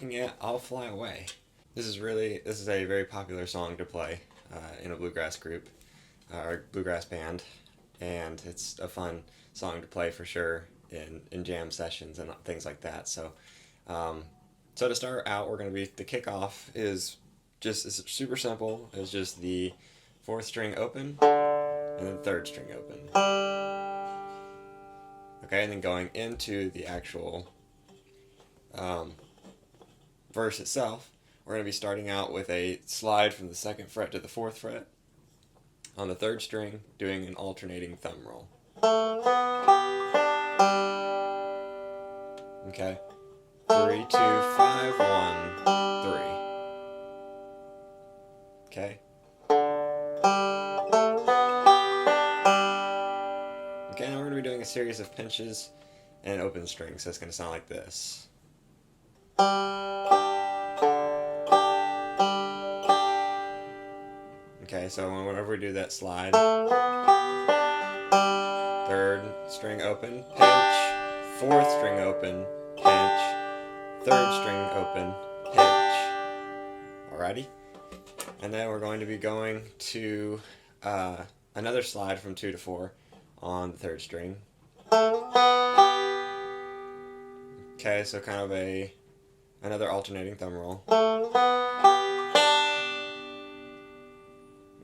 looking at I'll Fly Away. This is a very popular song to play in a bluegrass group or bluegrass band, and it's a fun song to play for sure in jam sessions and things like that. So to start out, the kickoff is it's super simple. It's just the fourth string open and then third string open. Okay, and then going into the actual verse itself, we're going to be starting out with a slide from the 2nd fret to the 4th fret on the 3rd string, doing an alternating thumb roll. Okay, 3, 2, 5, 1, 3. Okay. Okay, now we're going to be doing a series of pinches and open strings, so it's going to sound like this. Okay, so whenever we do that slide, 3rd string open, pinch, 4th string open, pinch, 3rd string open, pinch. Alrighty? And then we're going to be going to another slide from 2 to 4 on the 3rd string. Okay, so kind of another alternating thumb roll.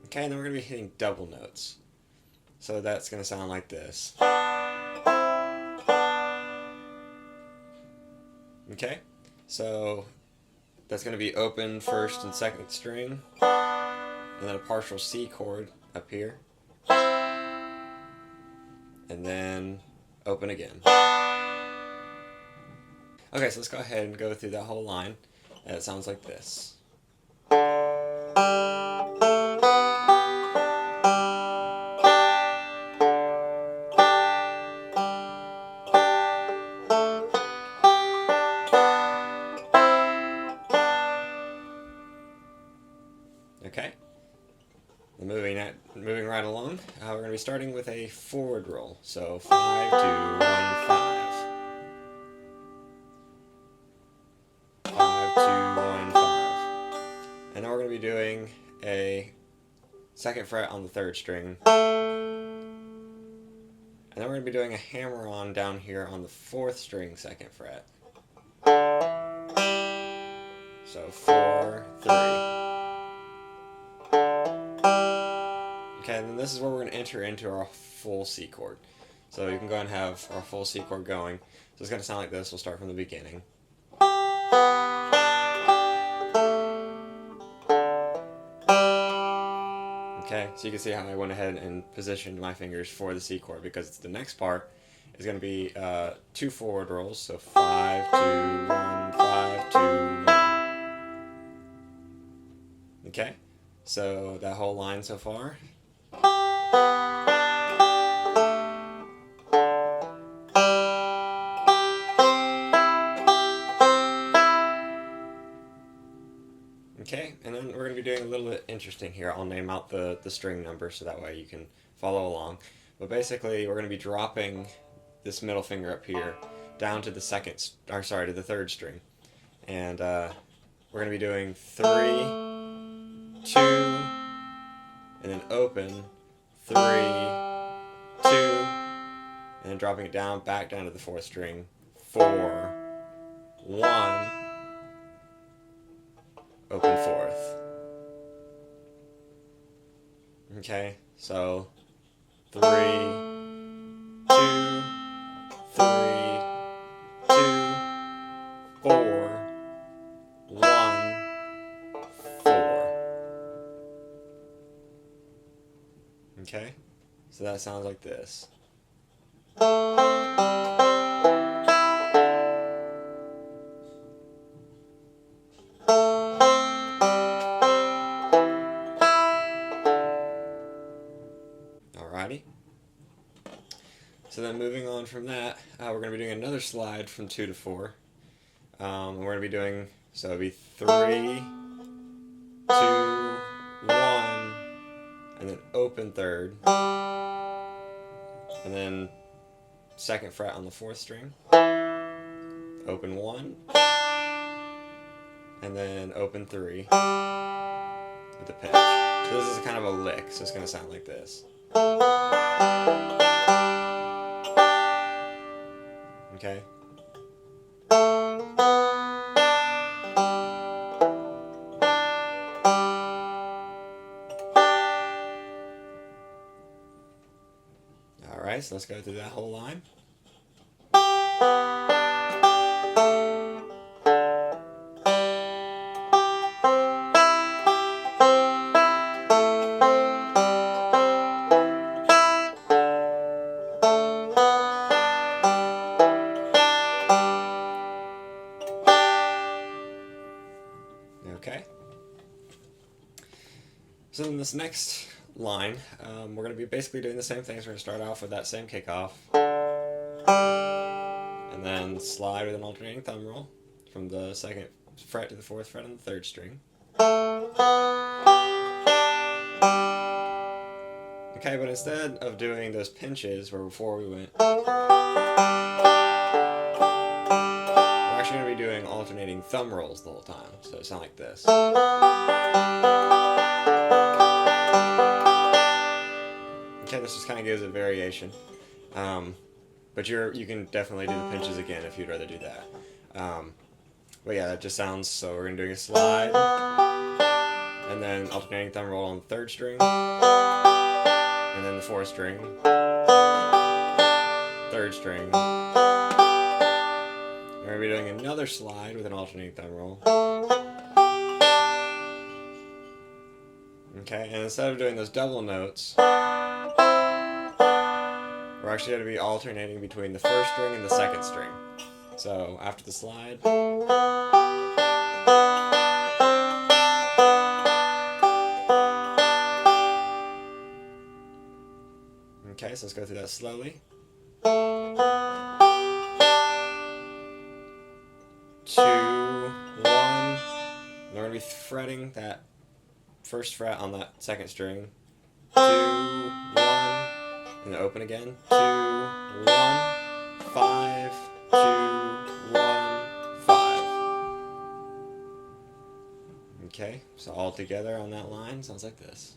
Okay, and then we're going to be hitting double notes. So that's going to sound like this. Okay, so that's going to be open 1st and 2nd string, and then a partial C chord up here, and then open again. Okay, so let's go ahead and go through that whole line, and it sounds like this. Okay, moving right along, we're going to be starting with a forward roll. So 5, 2, 1, 5. 5, 2, 1, 5. And then we're going to be doing a 2nd fret on the 3rd string. And then we're going to be doing a hammer-on down here on the 4th string, 2nd fret. So 4, 3. Okay, and then this is where we're going to enter into our full C chord. So you can go ahead and have our full C chord going. So it's going to sound like this. We'll start from the beginning. Okay, so you can see how I went ahead and positioned my fingers for the C chord, because the next part is going to be 2 forward rolls. So 5, 2, 1, 5, 2, 1. Okay, so that whole line so far. Okay, and then we're going to be doing a little bit interesting here. I'll name out the string number so that way you can follow along. But basically, we're going to be dropping this middle finger up here down to the 3rd string. And we're going to be doing 3, 2, and then open, 3, 2, and then dropping it down, back down to the 4th string, 4, 1, open 4th. Okay, so 3, 2, 3, 2, 4, 1, 4. Okay, so that sounds like this. Alrighty. So then moving on from that, we're going to be doing another slide from 2 to 4. We're going to be doing, so it'll be 3, 2, 1, and then open 3rd, and then 2nd fret on the 4th string, open 1, and then open 3 with the pinch. So this is kind of a lick, so it's going to sound like this. Okay? Alright, so let's go through that whole line. Okay. So in this next line, we're going to be basically doing the same things. We're going to start off with that same kickoff, and then slide with an alternating thumb roll from the 2nd fret to the 4th fret on the 3rd string. Okay, but instead of doing those pinches where before we went, we're actually going to be doing alternating thumb rolls the whole time, so it sounds like this. Okay, this just kind of gives a variation, but you can definitely do the pinches again if you'd rather do that. But yeah, that just sounds, so we're going to do a slide, and then alternating thumb roll on the 3rd string, and then the 4th string, 3rd string. We're going to be doing another slide with an alternating thumb roll. Okay, and instead of doing those double notes, we're actually going to be alternating between the 1st string and the 2nd string. So after the slide, okay, so let's go through that slowly. 2, 1. We're going to be fretting that 1st fret on that 2nd string. 2, 1, and then open again. 2, 1, 5, 2, 1, 5. Okay, so all together on that line sounds like this.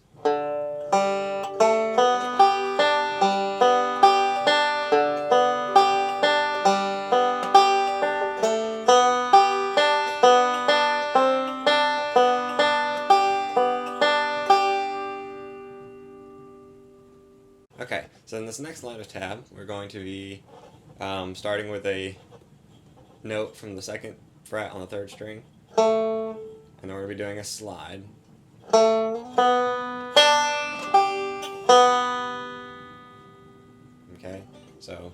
Okay, so in this next line of tab, we're going to be starting with a note from the 2nd fret on the 3rd string, and then we're going to be doing a slide. Okay, so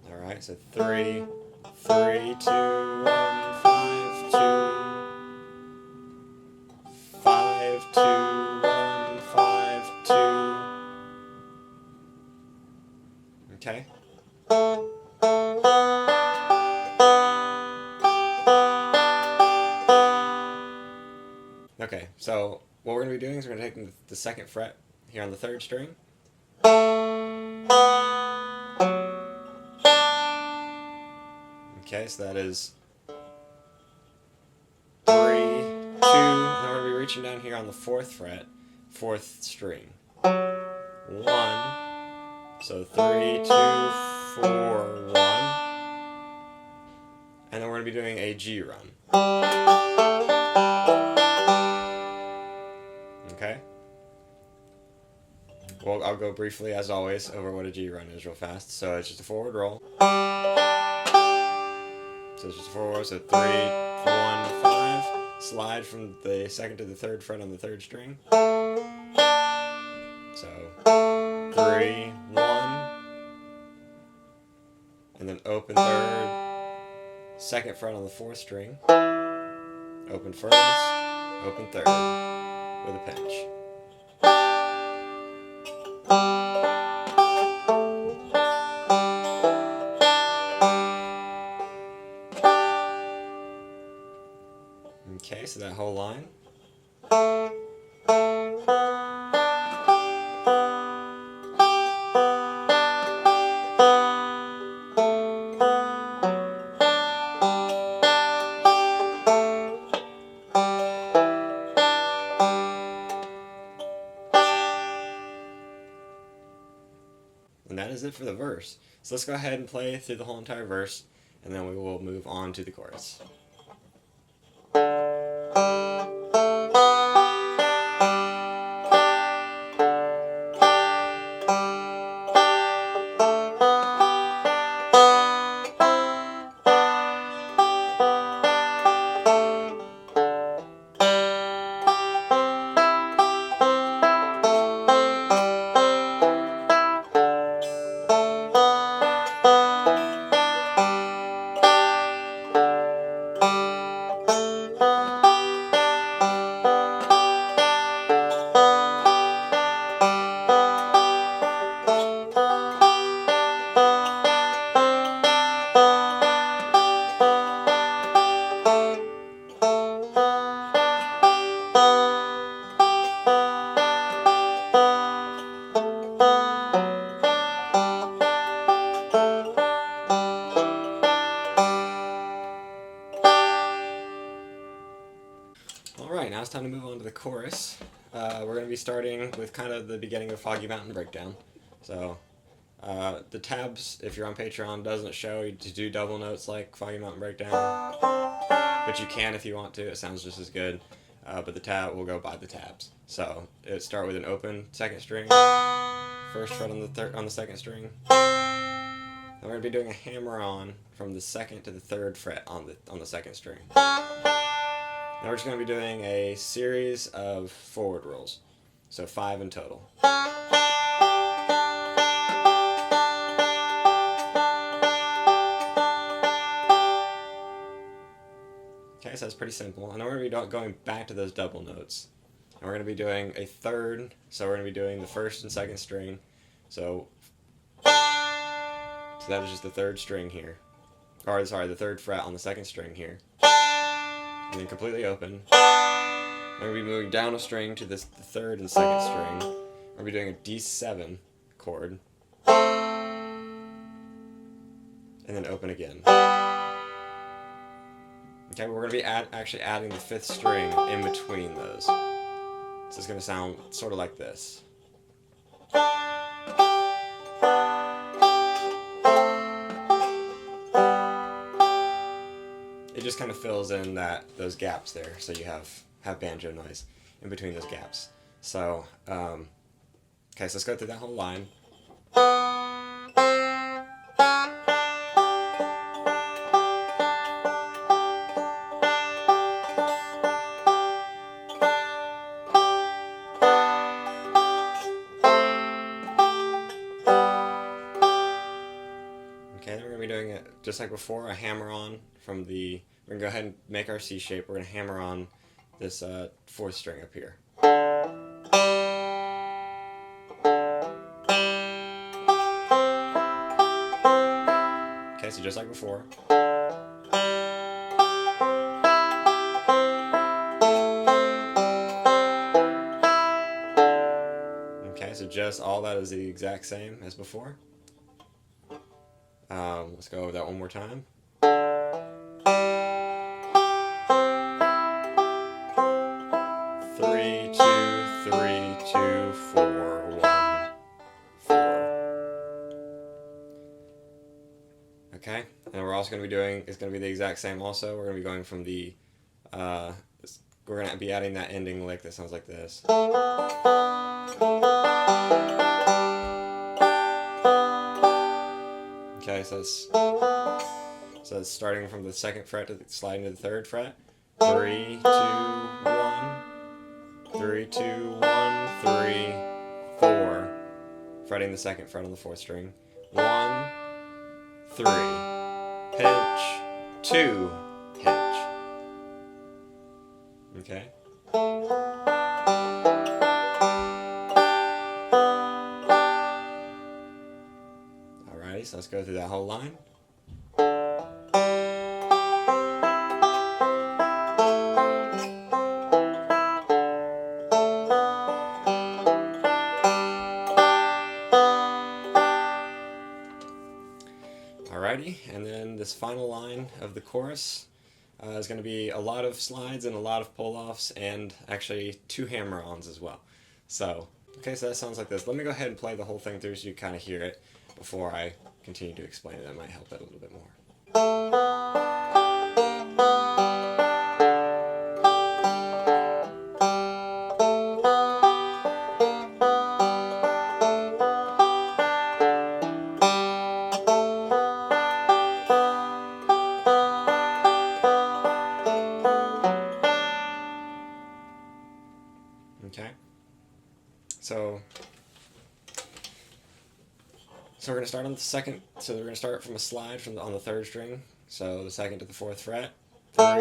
alright, so 3, 3, 2, 1, 5, 2, 5, 2, 1, 5, 2. Okay. Okay, so what we're going to be doing is we're going to take the 2nd fret here on the 3rd string. Okay, so that is 3, 2, and then we're going to be reaching down here on the 4th fret, 4th string. 1, so 3, 2, 4, 1, and then we're going to be doing a G run. Okay? Well, I'll go briefly, as always, over what a G run is real fast. So it's just a forward roll. So it's just a forward roll, so 3, 1, 5. Slide from the 2nd to the 3rd fret on the 3rd string. So 3, 1, and then open 3rd, 2nd fret on the 4th string. Open 1st, open 3rd with a pinch. Okay, so that whole line. it for the verse. So let's go ahead and play through the whole entire verse, and then we will move on to the chorus. Alright, now it's time to move on to the chorus. We're going to be starting with kind of the beginning of Foggy Mountain Breakdown. So, the tabs, if you're on Patreon, doesn't show you to do double notes like Foggy Mountain Breakdown. But you can if you want to, it sounds just as good. But the tab will go by the tabs. So, it start with an open second string, first fret on the second string. Then we're going to be doing a hammer-on from the second to the third fret on the second string. Now we're just going to be doing a series of forward rolls, so 5 in total. Okay, so that's pretty simple. And then we're going to be going back to those double notes. And we're going to be doing a third, so we're going to be doing the first and second string. So that is just the third string here. Or, sorry, the third fret on the second string here. And then completely open. We're going to be moving down a string to the third and second string. We're going to be doing a D7 chord. And then open again. Okay, we're going to be actually adding the fifth string in between those. So it's going to sound sort of like this. It just kind of fills in those gaps there, so you have banjo noise in between those gaps. So, okay, so let's go through that whole line. Okay, then we're going to be doing it just like before, a hammer-on from the... We're going to go ahead and make our C shape. We're going to hammer on this fourth string up here. Okay, so just like before. Okay, so just all that is the exact same as before. Let's go over that one more time. 3, 2, 3, 2, 4, 1, 4. Okay, and we're also going to be doing, it's going to be the exact same also. We're going to be going from the, we're going to be adding that ending lick that sounds like this. Okay, so it's starting from the second fret to sliding to the third fret. 3, 2, 1. 3, 2, 1, 3, 4. Fretting the second fret on the fourth string. 1, 3. Pinch, 2, pinch. Okay. Alrighty, so let's go through that whole line. Alrighty, and then this final line of the chorus is going to be a lot of slides and a lot of pull-offs and actually 2 hammer-ons as well. So, okay, so that sounds like this. Let me go ahead and play the whole thing through so you kind of hear it. before I continue to explain it. That might help it a little bit more. Okay, so we're going to start on the second. So we're going to start from a slide on the third string. So the second to the fourth fret. 3, 2,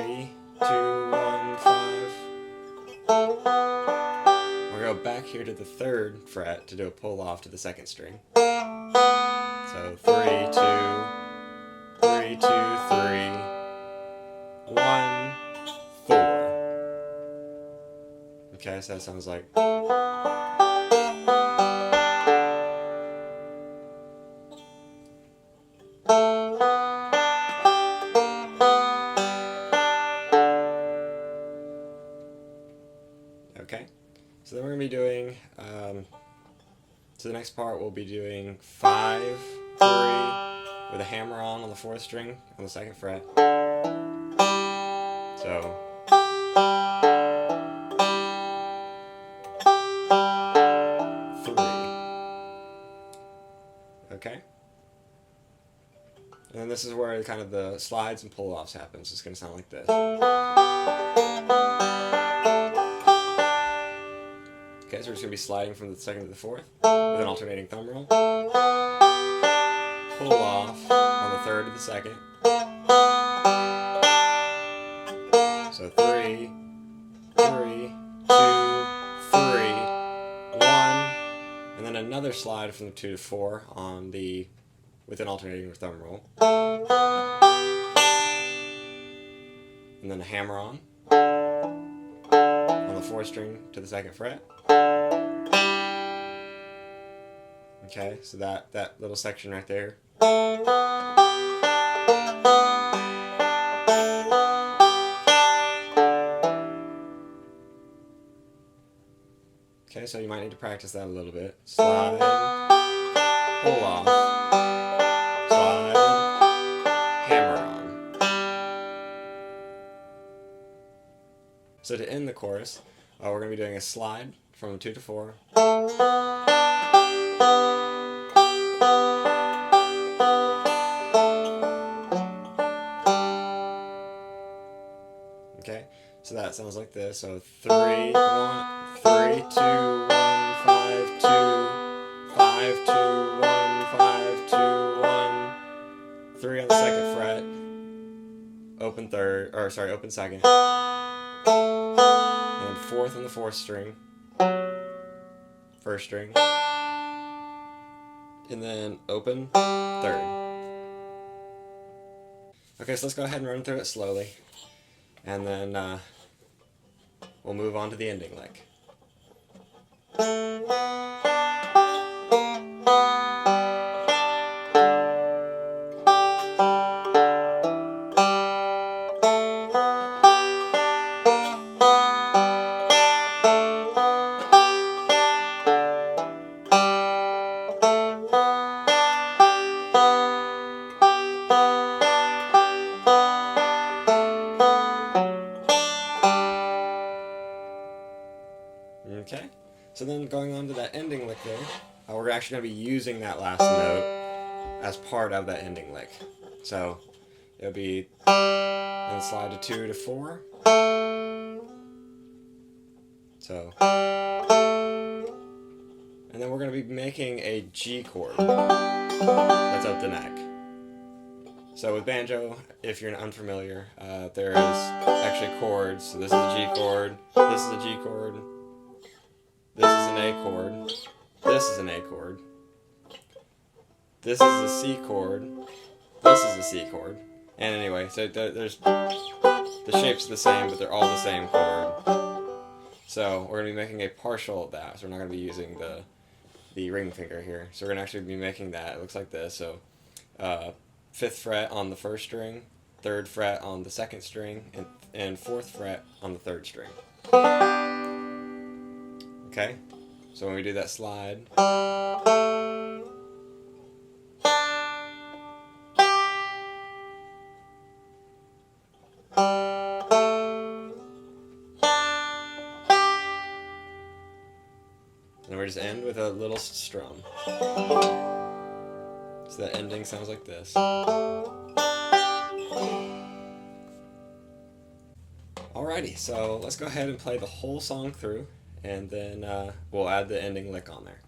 1, 5. We're going to go back here to the third fret to do a pull off to the second string. So 3, 2, 3, 2, 3, 1, 4. Okay, so that sounds like. Okay, so then we're going to be doing, so the next part we'll be doing 5, 3, with a hammer on the fourth string on the second fret. So, 3. Okay? And then this is where kind of the slides and pull-offs happens. It's going to sound like this. Okay, so we're just going to be sliding from the second to the fourth with an alternating thumb roll. Pull off on the third to the second. So 3, 3, 2, 3, 1, and then another slide from the 2 to 4 on the with an alternating thumb roll. And then a hammer on the fourth string to the second fret. Okay, so that little section right there. Okay, so you might need to practice that a little bit. Slide, pull off, slide, hammer on. So to end the chorus, we're going to be doing a slide from 2 to 4. Okay, so that sounds like this. So 3, 1, 3, 2, 1, 5, 2, 5, 2, 1, 5, 2, 1, 3 on the second fret, open third, or sorry, open second, and then fourth on the fourth string, first string, and then open third. Okay, so let's go ahead and run through it slowly. And then we'll move on to the ending lick. Okay, so then going on to that ending lick there, we're actually going to be using that last note as part of that ending lick. So it'll be, and slide to 2 to 4. So, and then we're going to be making a G chord that's up the neck. So with banjo, if you're unfamiliar, there is actually chords. So this is a G chord, this is a G chord, this is an A chord, this is an A chord, this is a C chord, this is a C chord. And anyway, so there's the shape's the same, but they're all the same chord. So we're going to be making a partial of that. So we're not going to be using the ring finger here. So we're going to actually be making that. It looks like this. So 5th fret on the first string, 3rd fret on the 2nd string, and 4th fret on the 3rd string. Okay? So when we do that slide, we just end with a little strum. So the ending sounds like this. Alrighty, so let's go ahead and play the whole song through, and then we'll add the ending lick on there.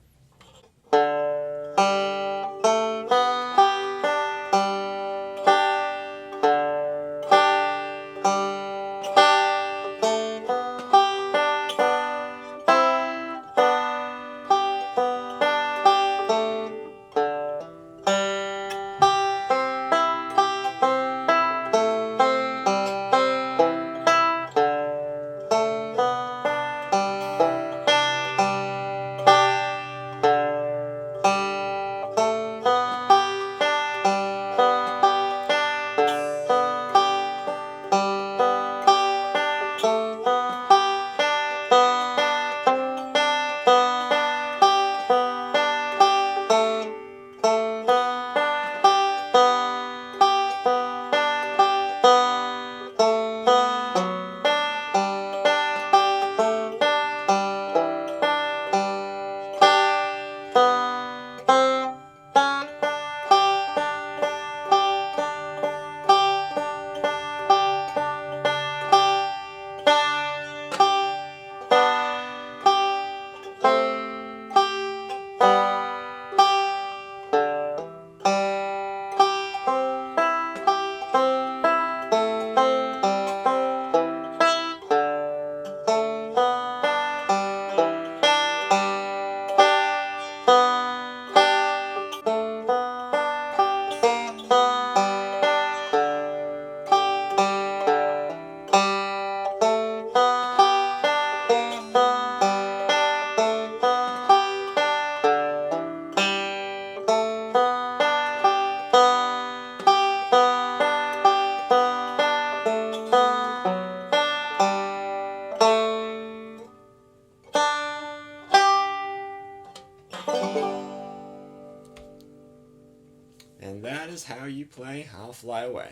And that is how you play I'll Fly Away.